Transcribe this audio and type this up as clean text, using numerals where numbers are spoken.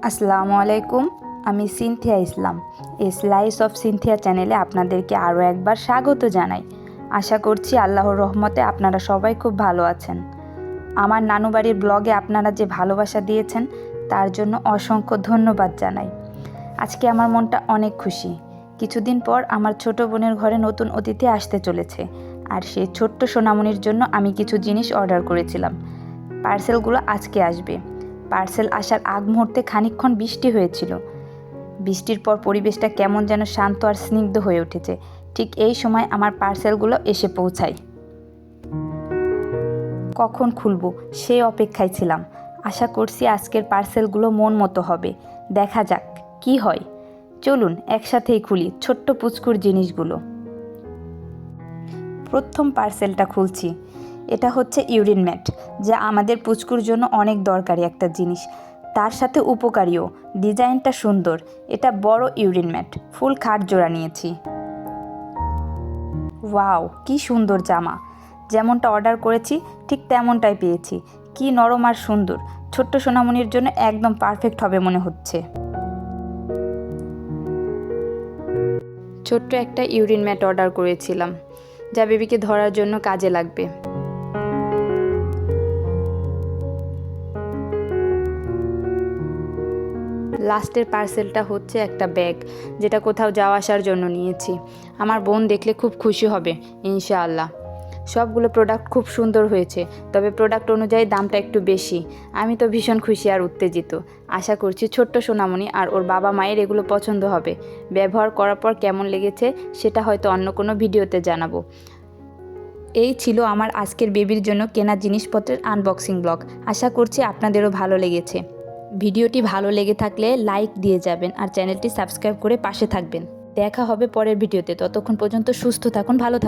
আসসালামু আলাইকুম। আমি সিনথিয়া ইসলাম। এই স্লাইস অফ সিনথিয়া চ্যানেলে আপনাদেরকে আরও একবার স্বাগত জানাই। আশা করছি আল্লাহর রহমতে আপনারা সবাই খুব ভালো আছেন। আমার নানু বাড়ির ব্লগে আপনারা যে ভালোবাসা দিয়েছেন তার জন্য অসংখ্য ধন্যবাদ জানাই। আজকে আমার মনটা অনেক খুশি। কিছুদিন পর আমার ছোট বোনের ঘরে নতুন অতিথি আসতে চলেছে, আর সেই ছোট্ট সোনামণির জন্য আমি কিছু জিনিস অর্ডার করেছিলাম। পার্সেলগুলো আজকে আসবে। পার্সেল আসার আগ মুহূর্তে খানিকক্ষণ বৃষ্টি হয়েছিল। বৃষ্টির পর পরিবেশটা কেমন যেন শান্ত আর স্নিগ্ধ হয়ে উঠেছে। ঠিক এই সময় আমার পার্সেলগুলো এসে পৌঁছায়। কখন খুলবো সেই অপেক্ষায় ছিলাম। আশা করছি আজকের পার্সেলগুলো মন মতো হবে। দেখা যাক কি হয়। চলুন একসাথেই খুলি ছোট্ট পুচকুর জিনিসগুলো। প্রথম পার্সেলটা খুলছি। এটা হচ্ছে ইউরিন ম্যাট, যা আমাদের পুচকুর জন্য অনেক দরকারি একটা জিনিস, তার সাথে উপকারীও। ডিজাইনটা সুন্দর। এটা বড় ইউরিন ম্যাট, ফুল খাট জোড়া নিয়েছি। ওয়াও, কি সুন্দর জামা! যেমনটা অর্ডার করেছি ঠিক তেমনটাই পেয়েছি। কি নরম আর সুন্দর। ছোট্ট সোনামণির জন্য একদম পারফেক্ট হবে মনে হচ্ছে। ছোট্ট একটা ইউরিন ম্যাট অর্ডার করেছিলাম, যা বেবিকে ধরার জন্য কাজে লাগবে। লাস্টের পার্সেলটা হচ্ছে একটা ব্যাগ, যেটা কোথাও যাওয়া আসার জন্য নিয়েছি। আমার বোন দেখলে খুব খুশি হবে ইনশাআল্লাহ। সবগুলো প্রোডাক্ট খুব সুন্দর হয়েছে, তবে প্রোডাক্ট অনুযায়ী দামটা একটু বেশি। আমি তো ভীষণ খুশি আর উত্তেজিত। আশা করছি ছোট্ট সোনামণি আর ওর বাবা মায়ের এগুলো পছন্দ হবে। ব্যবহার করার পর কেমন লেগেছে সেটা হয়তো অন্য কোনো ভিডিওতে জানাবো। এই ছিল আমার আজকের বেবির জন্য কেনা জিনিসপত্রের আনবক্সিং ব্লগ। আশা করছি আপনাদেরও ভালো লেগেছে। ভিডিওটি ভালো লেগে থাকলে লাইক দিয়ে যাবেন আর চ্যানেলটি সাবস্ক্রাইব করে পাশে থাকবেন। দেখা হবে পরের ভিডিওতে। ততক্ষণ পর্যন্ত সুস্থ থাকুন, ভালো থাকুন।